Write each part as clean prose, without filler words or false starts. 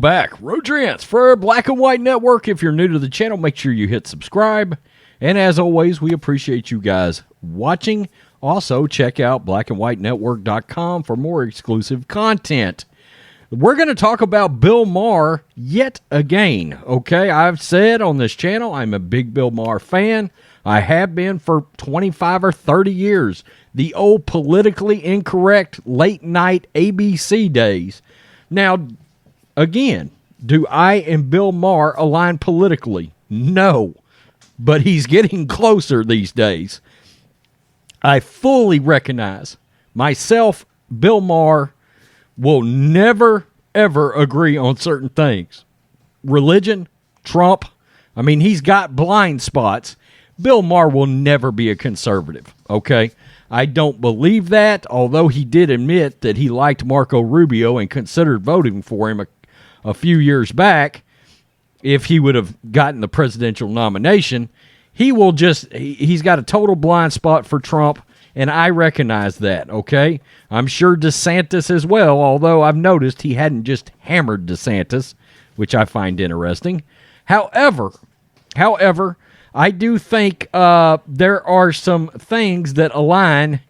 Welcome back. Rodrance for Black and White Network. If you're new to the channel, make sure you hit subscribe. And as always, we appreciate you guys watching. Also, check out blackandwhitenetwork.com for more exclusive content. We're going to talk about Bill Maher yet again, okay? I've said on this channel I'm a big Bill Maher fan. I have been for 25 or 30 years. The old politically incorrect late-night ABC days. Now, again, do I and Bill Maher align politically? No. But he's getting closer these days. I fully recognize myself, Bill Maher, will never, ever agree on certain things. Religion, Trump, I mean, he's got blind spots. Bill Maher will never be a conservative, okay? I don't believe that, although he did admit that he liked Marco Rubio and considered voting for him a few years back if he would have gotten the presidential nomination. He's got a total blind spot for Trump, and I recognize that, okay? I'm sure DeSantis as well, although I've noticed he hadn't just hammered DeSantis, which I find interesting. However, I do think there are some things that align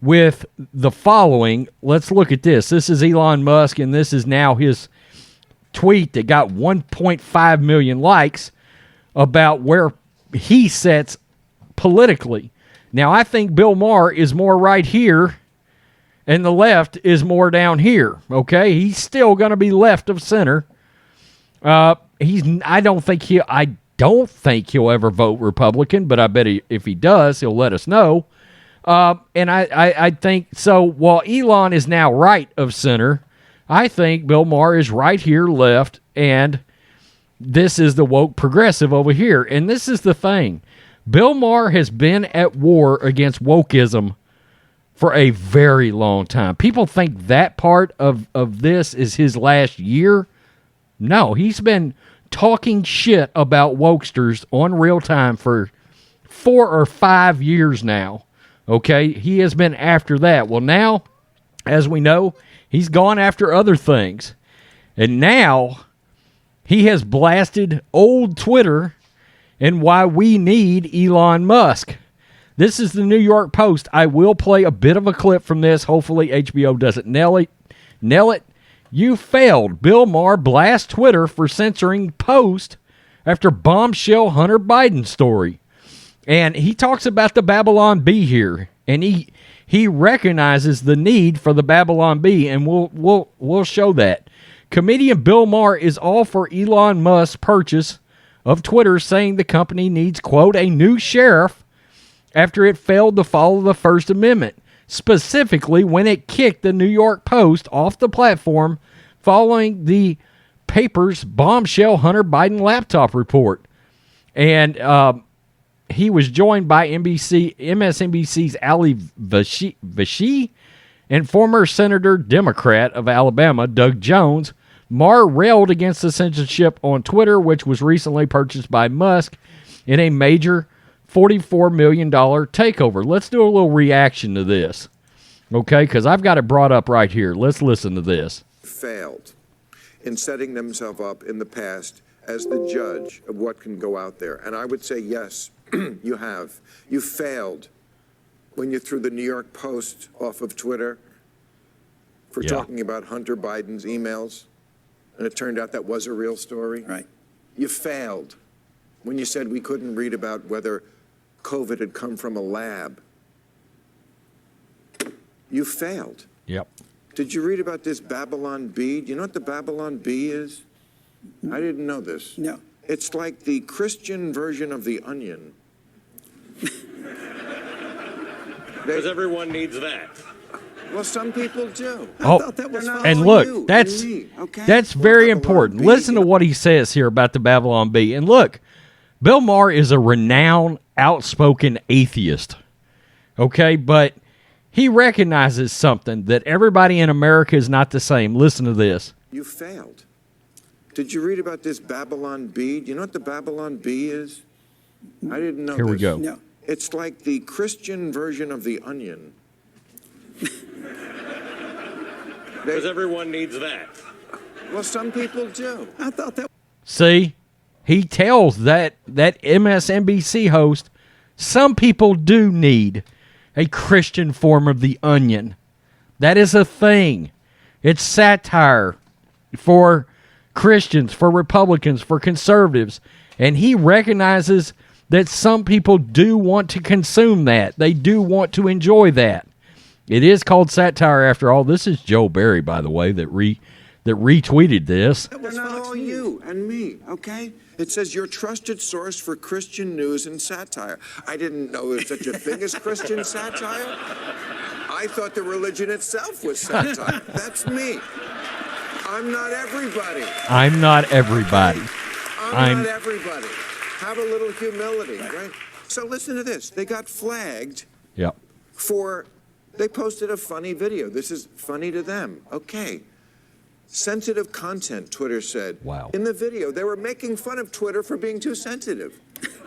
with the following. Let's look at this. This is Elon Musk, and this is now his tweet that got 1.5 million likes about where he sets politically. Now, I think Bill Maher is more right here, and the left is more down here, okay? He's still going to be left of center. I don't think he'll ever vote Republican, but I bet if he does, he'll let us know. And I think so. While Elon is now right of center, I think Bill Maher is right here left, and this is the woke progressive over here. And this is the thing. Bill Maher has been at war against wokeism for a very long time. People think that part of this is his last year. No, he's been talking shit about wokesters on Real Time for 4 or 5 years now. Okay, he has been after that. Well, now, as we know, he's gone after other things. And now he has blasted old Twitter and why we need Elon Musk. This is the New York Post. I will play a bit of a clip from this. Hopefully HBO doesn't nail it. You failed. Bill Maher blasts Twitter for censoring post after bombshell Hunter Biden story. And he talks about the Babylon Bee here. And he recognizes the need for the Babylon Bee, and we'll show that. Comedian Bill Maher is all for Elon Musk's purchase of Twitter, saying the company needs, quote, a new sheriff after it failed to follow the First Amendment, specifically when it kicked the New York Post off the platform following the paper's bombshell Hunter Biden laptop report. And he was joined by MSNBC's Ali Vashi and former Senator Democrat of Alabama, Doug Jones. Maher railed against the censorship on Twitter, which was recently purchased by Musk in a major $44 million takeover. Let's do a little reaction to this, okay? Because I've got it brought up right here. Let's listen to this. Failed in setting themselves up in the past as the judge of what can go out there. And I would say, yes, you have. You failed when you threw the New York Post off of Twitter for talking about Hunter Biden's emails. And it turned out that was a real story. Right. You failed when you said we couldn't read about whether COVID had come from a lab. You failed. Yep. Did you read about this Babylon Bee? Do you know what the Babylon Bee is? I didn't know this. No. It's like the Christian version of the Onion. Because everyone needs that. Well, some people do. Oh, that was and look, that's very important. Listen to what he says here about the Babylon Bee. And look, Bill Maher is a renowned, outspoken atheist. Okay, but he recognizes something, that everybody in America is not the same. Listen to this. You failed. Did you read about this Babylon Bee? Do you know what the Babylon Bee is? I didn't know Here this. we go. No. It's like the Christian version of the Onion. Because everyone needs that. Well, some people do. I thought that. See, he tells that MSNBC host, some people do need a Christian form of the onion. That is a thing. It's satire for Christians, for Republicans, for conservatives. And he recognizes that some people do want to consume that. They do want to enjoy that. It is called satire after all. This is Joe Barry, by the way, that retweeted this. They're not all you and me, okay? It says your trusted source for Christian news and satire. I didn't know there was such a thing as Christian satire. I thought the religion itself was satire. That's me. I'm not everybody. I'm not everybody. I'm not everybody. Have a little humility, right? So listen to this. They got flagged Yep. they posted a funny video. This is funny to them. Okay. Sensitive content, Twitter said. Wow. In the video, they were making fun of Twitter for being too sensitive.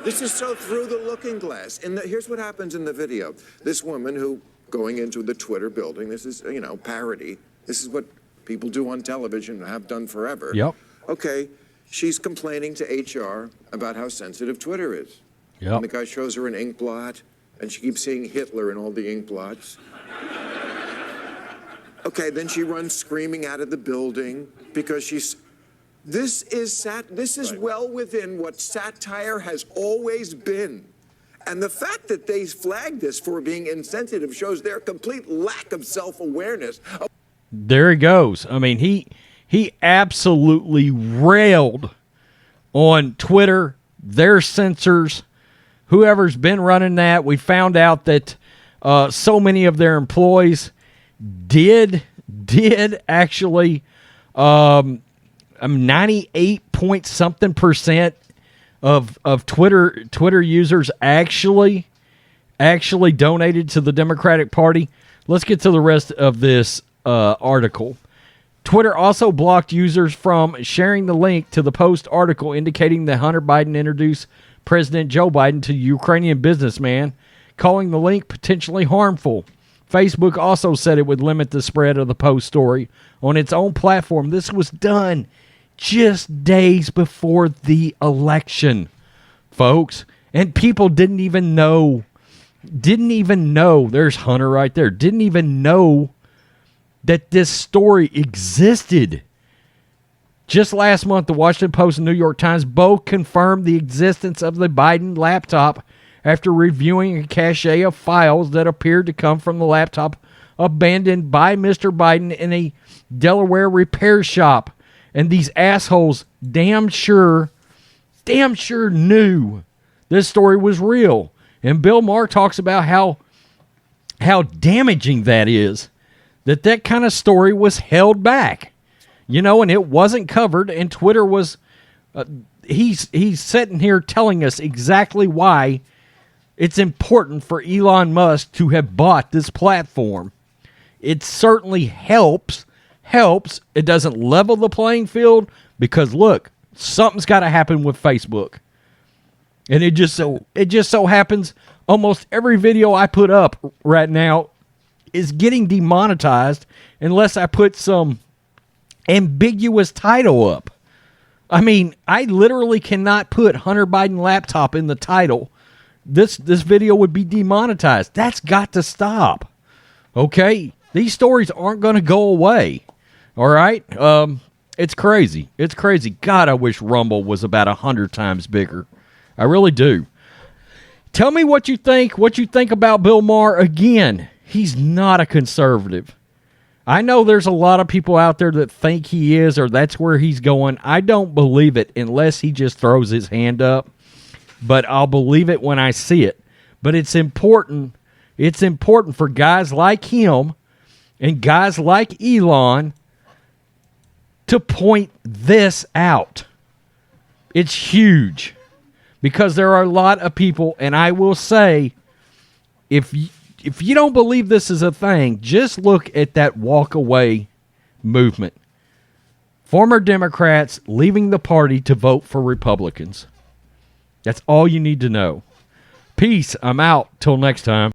This is so through the looking glass. Here's what happens in the video. This woman who, going into the Twitter building, this is, parody. This is what people do on television and have done forever. Yep. Okay, she's complaining to HR about how sensitive Twitter is. Yep. And the guy shows her an ink blot, and she keeps seeing Hitler in all the ink blots. Okay, then she runs screaming out of the building because this is well within what satire has always been. And the fact that they flagged this for being insensitive shows their complete lack of self-awareness. There he goes. I mean, he absolutely railed on Twitter, their censors, whoever's been running that. We found out that so many of their employees did actually 98 point something percent of Twitter users actually donated to the Democratic Party. Let's get to the rest of this article. Twitter also blocked users from sharing the link to the Post article indicating that Hunter Biden introduced President Joe Biden to Ukrainian businessman, calling the link potentially harmful. Facebook also said it would limit the spread of the Post story on its own platform. This was done just days before the election, folks. And people didn't even know. There's Hunter right there. Didn't even know that this story existed. Just last month, the Washington Post and New York Times both confirmed the existence of the Biden laptop after reviewing a cache of files that appeared to come from the laptop abandoned by Mr. Biden in a Delaware repair shop. And these assholes damn sure knew this story was real. And Bill Maher talks about how damaging that is, that kind of story was held back. And it wasn't covered, and Twitter was he's sitting here telling us exactly why it's important for Elon Musk to have bought this platform. It certainly helps. It doesn't level the playing field because, look, something's got to happen with Facebook. And it just so happens almost every video I put up right now is getting demonetized unless I put some ambiguous title up. I mean, I literally cannot put Hunter Biden laptop in the title. This video would be demonetized. That's got to stop. Okay? These stories aren't going to go away. All right? It's crazy. It's crazy. God, I wish Rumble was about 100 times bigger. I really do. Tell me what you think. What you think about Bill Maher. Again, he's not a conservative. I know there's a lot of people out there that think he is or that's where he's going. I don't believe it unless he just throws his hand up. But I'll believe it when I see it. But it's important. It's important for guys like him and guys like Elon to point this out. It's huge. Because there are a lot of people, and I will say, if you don't believe this is a thing, just look at that walk away movement. Former Democrats leaving the party to vote for Republicans. That's all you need to know. Peace. I'm out. Till next time.